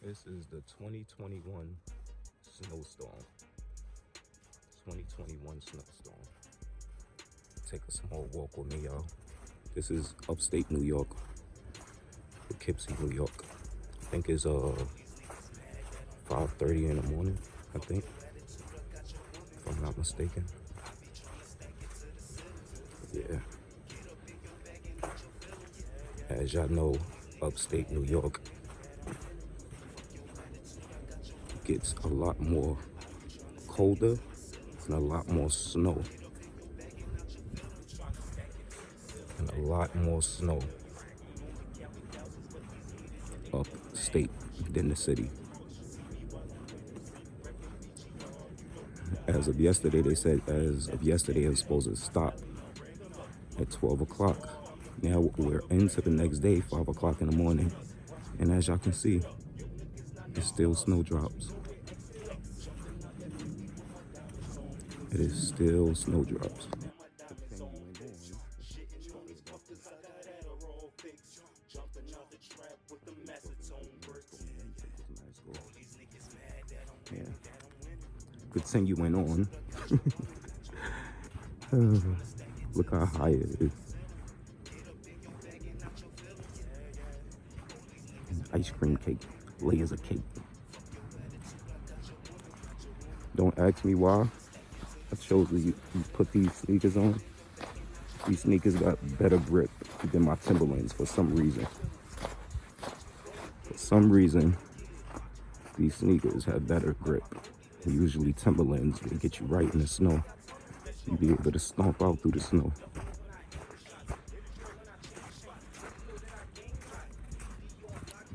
This is the 2021 snowstorm. 2021 snowstorm. Take a small walk with me, y'all. This is upstate New York, Poughkeepsie, New York. I think it's 5:30 in the morning, I think, if I'm not mistaken. Yeah. As y'all know, upstate New York gets a lot more colder and a lot more snow. And a lot more snow upstate than the city. As of yesterday, they said as of yesterday it was supposed to stop at 12 o'clock. Now we're into the next day, 5 o'clock in the morning. And as y'all can see, it's still snowdrops. It is still snowdrops. Yeah. Continuing on. Look how high it is. Ice cream cake, layers of cake. Don't ask me why I chose to put these sneakers on. These sneakers got better grip than my Timberlands for some reason. For some reason, these sneakers have better grip. Usually Timberlands, they get you right in the snow. You be able to stomp out through the snow.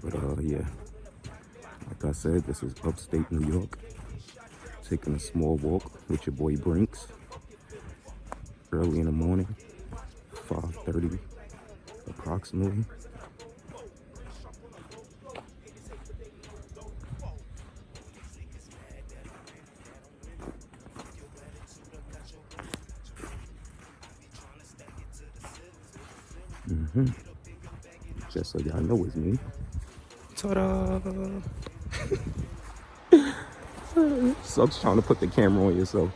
But yeah, like I said, this is upstate New York. Taking a small walk with your boy Brinks. Early in the morning, 5:30 approximately. Just so y'all know it's me. Ta-da! Sucks trying to put the camera on yourself.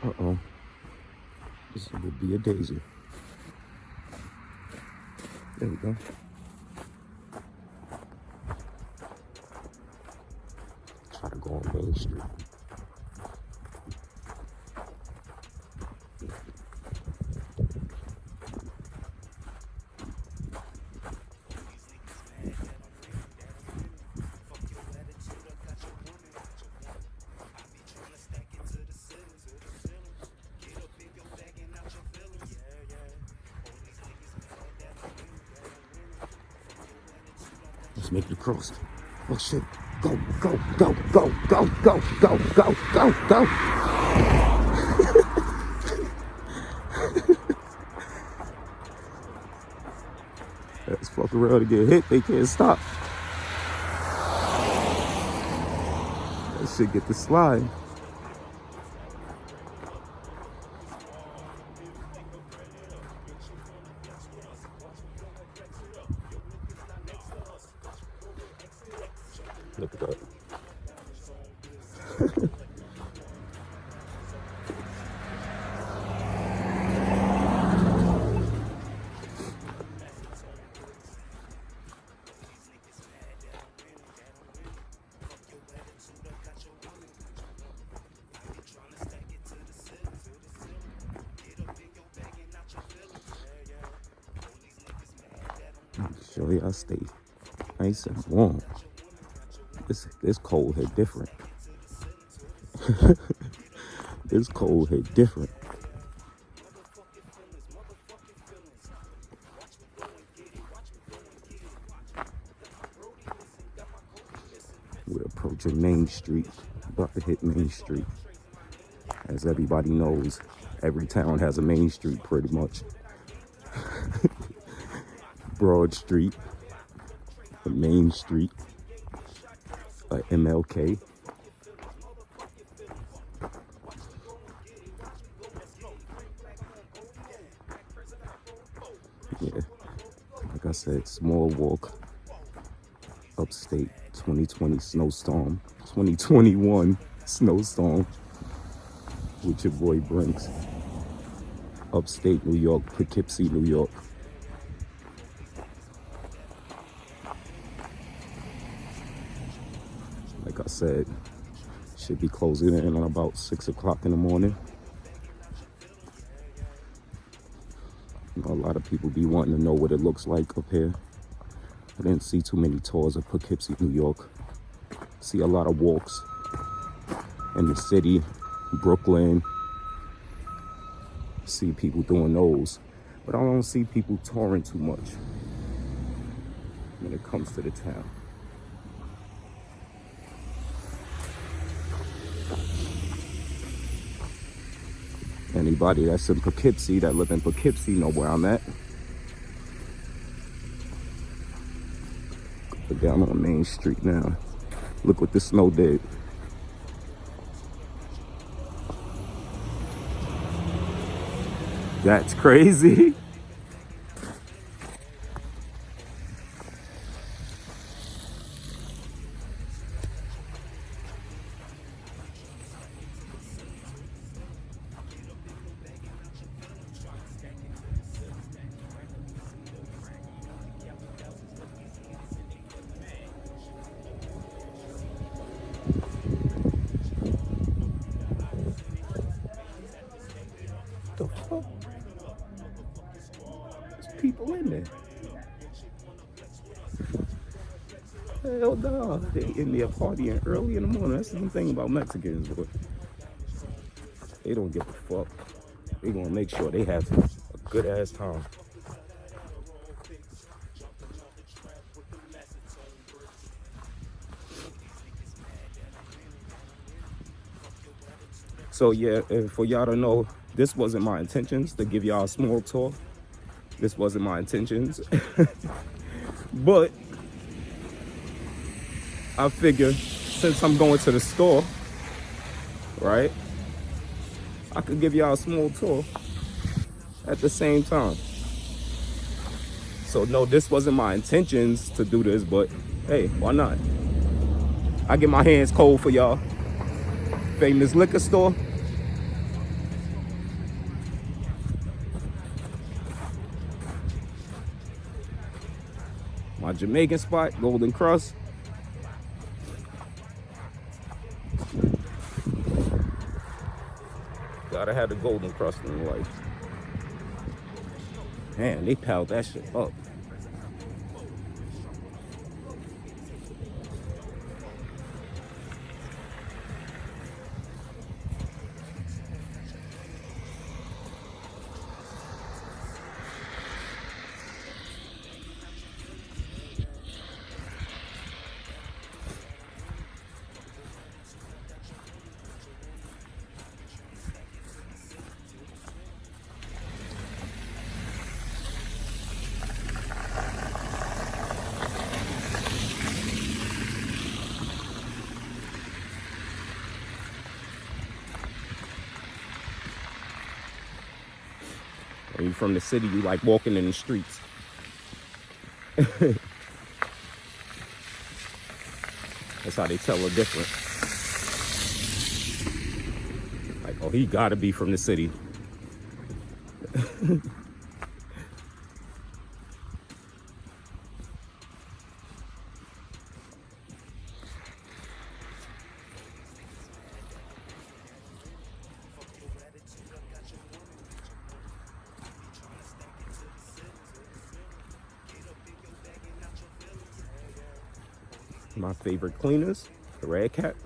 Uh-oh. This would be a daisy. There we go. Try to go on Main Street. Let's make it across. Oh shit. Go, go, go, go, go, go, go, go, go, go. Let's fuck around and get hit. They can't stop. That shit get the slide. Look at that. Show y'all stay nice and warm. This cold hit different. This cold hit different. We're approaching Main Street. About to hit Main Street. As everybody knows, every town has a Main Street pretty much. Broad Street, a Main Street, a MLK. Yeah, like I said, small walk, upstate, 2020 snowstorm, 2021 snowstorm with your boy Brinks, upstate New York, Poughkeepsie, New York. Like I said, should be closing in on about 6 o'clock in the morning. You know, a lot of people be wanting to know what it looks like up here. I didn't see too many tours of Poughkeepsie, New York. See a lot of walks in the city, Brooklyn. See people doing those, but I don't see people touring too much when it comes to the town. Anybody that's in Poughkeepsie, that live in Poughkeepsie, know where I'm at. Go down on Main Street now. Look what the snow did. That's crazy. The fuck? There's people in there. Hell no, they in there partying early in the morning. That's the thing about Mexicans, boy. They don't give a fuck. They gonna make sure they have a good ass time. So yeah, for y'all to know, this wasn't my intentions to give y'all a small tour. This wasn't my intentions. But I figure since I'm going to the store, right, I could give y'all a small tour at the same time. So no, this wasn't my intentions to do this, but hey, why not? I get my hands cold for y'all. Famous liquor store. My Jamaican spot, Golden Crust. Gotta have the Golden Crust in life. Man, they piled that shit up. When you're from the city, you like walking in the streets. That's how they tell the difference. Like, oh, he gotta be from the city. My favorite cleaners, the Red Cat.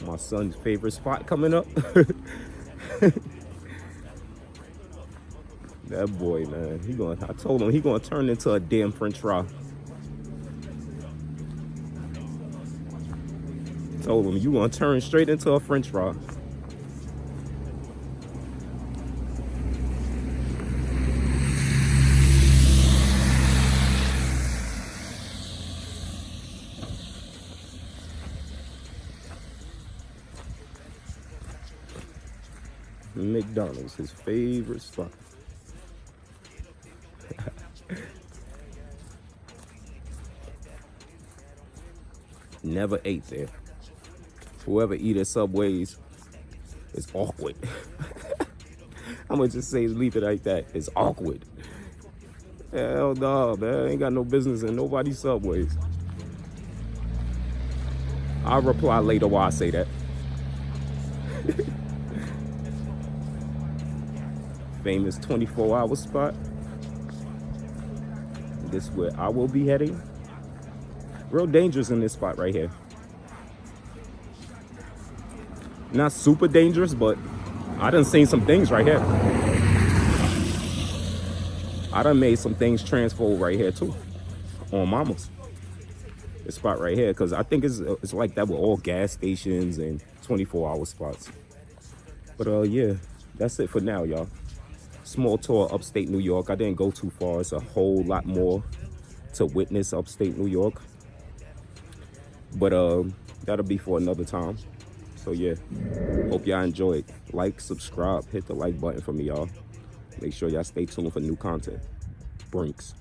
My son's favorite spot coming up. That boy, man, I told him he gonna turn into a damn French fry. Told him you gonna turn straight into a French fry. McDonald's, his favorite spot. Never ate there. Whoever eat at Subways is awkward. I'm gonna just say, leave it like that. It's awkward. Hell no, man. Ain't got no business in nobody's Subways. I'll reply later why I say that. Famous 24-hour spot. This is where I will be heading. Real dangerous in this spot right here. Not super dangerous, but I done seen some things right here. I done made some things transfold right here too. On Mama's. This spot right here, because I think it's like that with all gas stations and 24-hour spots. But yeah, that's it for now, y'all. Small tour of upstate New York. I didn't go too far. It's a whole lot more to witness upstate New York. But that'll be for another time. So yeah, hope y'all enjoyed. Like, subscribe, hit the like button for me, y'all. Make sure y'all stay tuned for new content. Brinks.